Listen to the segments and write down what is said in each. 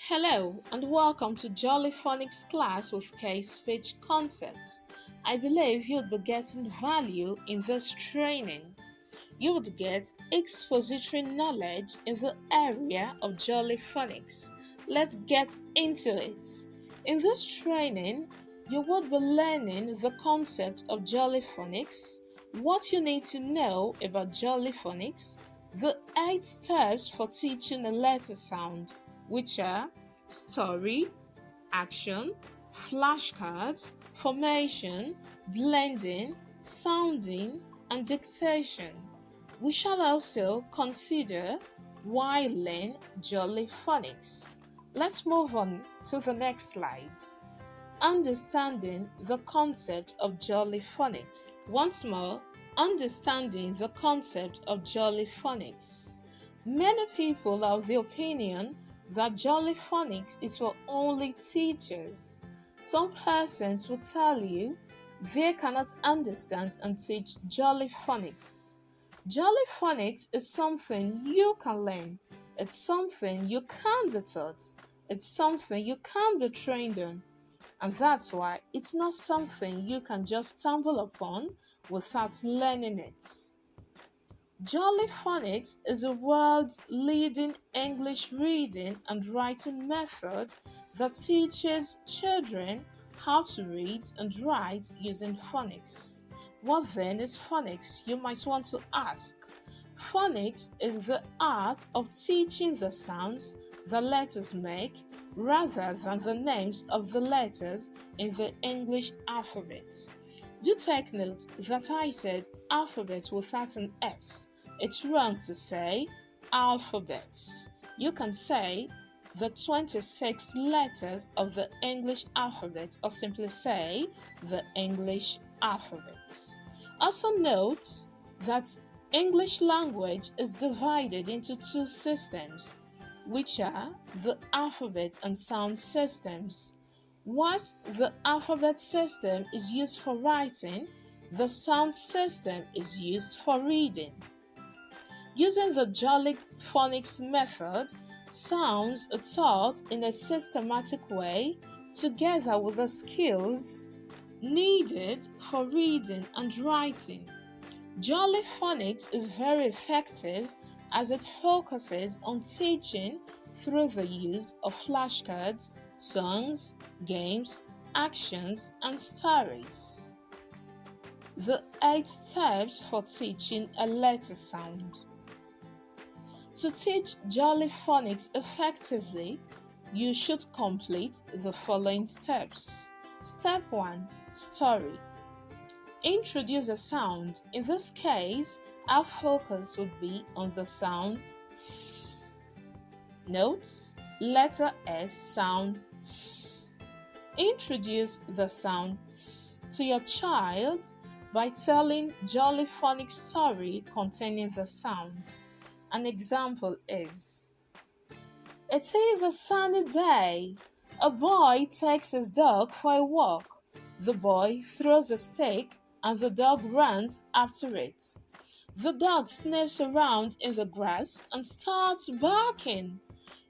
Hello and welcome to Jolly Phonics class with K-Speech concepts. I believe you'll be getting value in this training. You would get expository knowledge in the area of Jolly Phonics. Let's get into it. In this training, you would be learning the concept of Jolly Phonics, what you need to know about Jolly Phonics, the 8 steps for teaching a letter sound, which are story, action, flashcards, formation, blending, sounding, and dictation. We shall also consider why learn Jolly Phonics. Let's move on to the next slide. Understanding the concept of Jolly Phonics. Once more, understanding the concept of Jolly Phonics. Many people are of the opinion that Jolly Phonics is for only teachers. Some persons will tell you they cannot understand and teach Jolly Phonics. Jolly Phonics is something you can learn. It's something you can be taught. It's something you can be trained on. And that's why it's not something you can just stumble upon without learning it. Jolly Phonics is a world's leading English reading and writing method that teaches children how to read and write using phonics. What then is phonics, you might want to ask? Phonics is the art of teaching the sounds the letters make rather than the names of the letters in the English alphabet. Do take note that I said alphabet without an S. It's wrong to say alphabets. You can say the 26 letters of the English alphabet or simply say the English alphabet. Also note that English language is divided into two systems, which are the alphabet and sound systems. Whilst the alphabet system is used for writing, the sound system is used for reading. Using the Jolly Phonics method, sounds are taught in a systematic way together with the skills needed for reading and writing. Jolly Phonics is very effective as it focuses on teaching through the use of flashcards, songs, games, actions, and stories. The 8 steps for teaching a letter sound. To teach Jolly Phonics effectively, you should complete the following steps. Step 1. Story. Introduce a sound. In this case, our focus would be on the sound S. Note, letter S sound S. Introduce the sound S to your child by telling Jolly Phonics story containing the sound. An example is: it is a sunny day. A boy takes his dog for a walk. The boy throws a stick and the dog runs after it. The dog sniffs around in the grass and starts barking.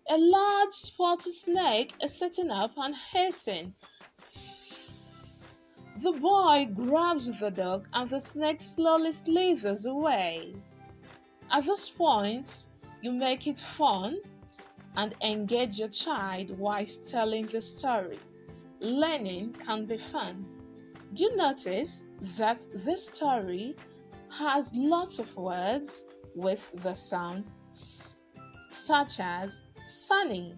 A large spotted snake is sitting up and hissing. Sss. The boy grabs the dog and the snake slowly slithers away. At this point, you make it fun and engage your child whilst telling the story. Learning can be fun. Do you notice that this story has lots of words with the sound S, such as sunny,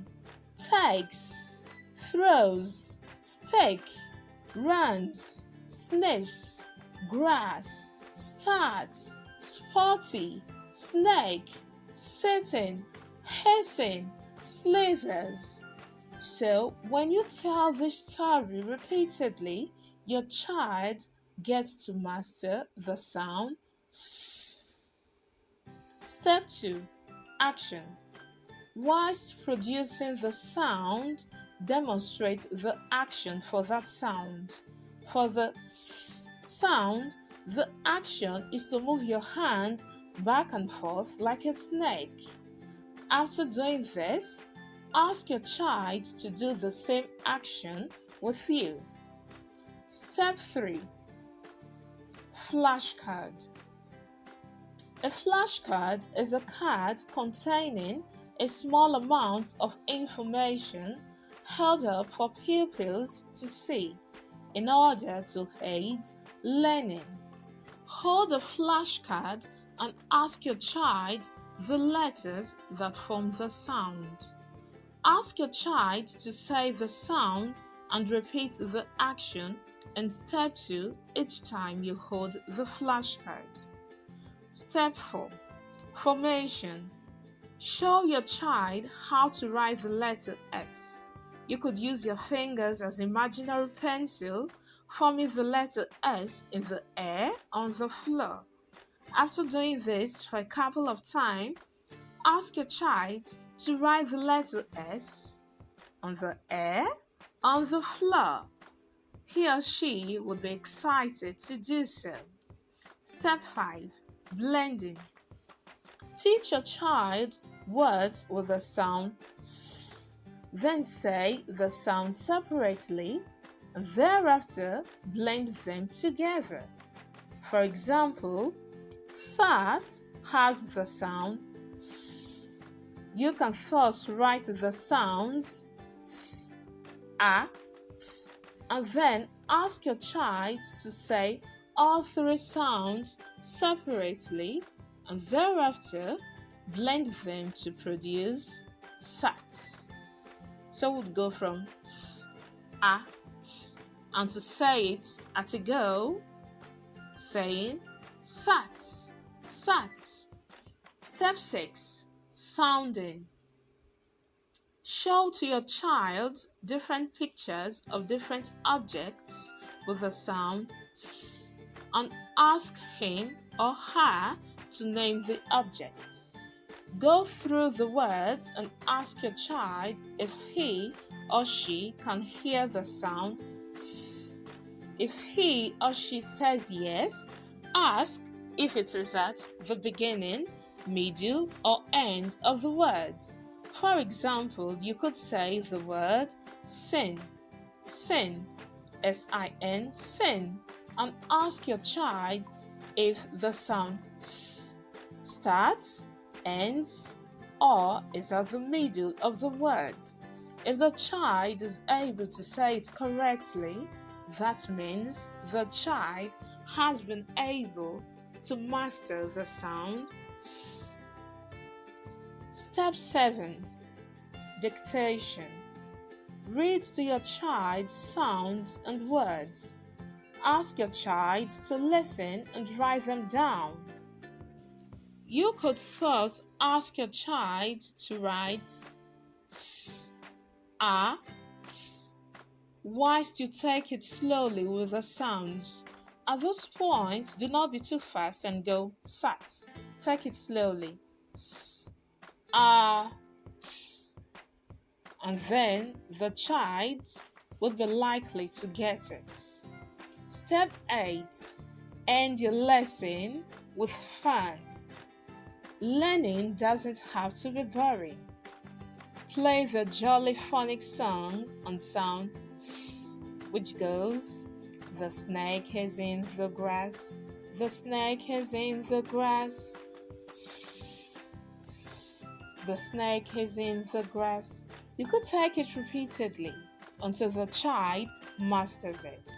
takes, throws, stick, runs, sniffs, grass, starts, spotty, snake, sitting, hissing, slithers. So when you tell this story repeatedly, your child gets to master the sound S. Step 2. Action. Whilst producing the sound, demonstrate the action for that sound. For the S sound, the action is to move your hand back and forth like a snake. After doing this, Ask your child to do the same action with you. Step 3. Flashcard. A flashcard is a card containing a small amount of information held up for pupils to see in order to aid learning. Hold a flashcard and ask your child the letters that form the sound. Ask your child to say the sound and repeat the action in step 2 each time you hold the flashcard. Step 4. Formation. Show your child how to write the letter S. You could use your fingers as imaginary pencil, forming the letter S in the air on the floor. After doing this for a couple of times, ask your child to write the letter S on the air on the floor. He or she would be excited to do so. Step 5. Blending. Teach your child words with the sound S. Then say the sound separately and thereafter blend them together. For example, sat has the sound S. You can thus write the sounds S, A, T, and then ask your child to say all 3 sounds separately and thereafter blend them to produce sat. So we'd go from S, A, T, and to say it at a go, saying sat, sat. Step 6. Sounding. Show to your child different pictures of different objects with the sound S and ask him or her to name the objects. Go through the words and ask your child if he or she can hear the sound S. If he or she says yes, ask if it is at the beginning, middle, or end of the word. For example, you could say the word sin, sin, S-I-N, sin, and ask your child if the sound S starts, ends, or is at the middle of the word. If the child is able to say it correctly, that means the child has been able to master the sound S. Step 7. Dictation. Read to your child sounds and words. Ask your child to listen and write them down. You could first ask your child to write S, A, T, whilst you take it slowly with the sounds. At this point, do not be too fast and go sat. Take it slowly. S, A, T. And then the child would be likely to get it. Step 8. End your lesson with fun. Learning doesn't have to be boring. Play the Jolly Phonics song on sound S, which goes, the snake is in the grass, the snake is in the grass, S, S, the snake is in the grass. You could take it repeatedly until the child masters it.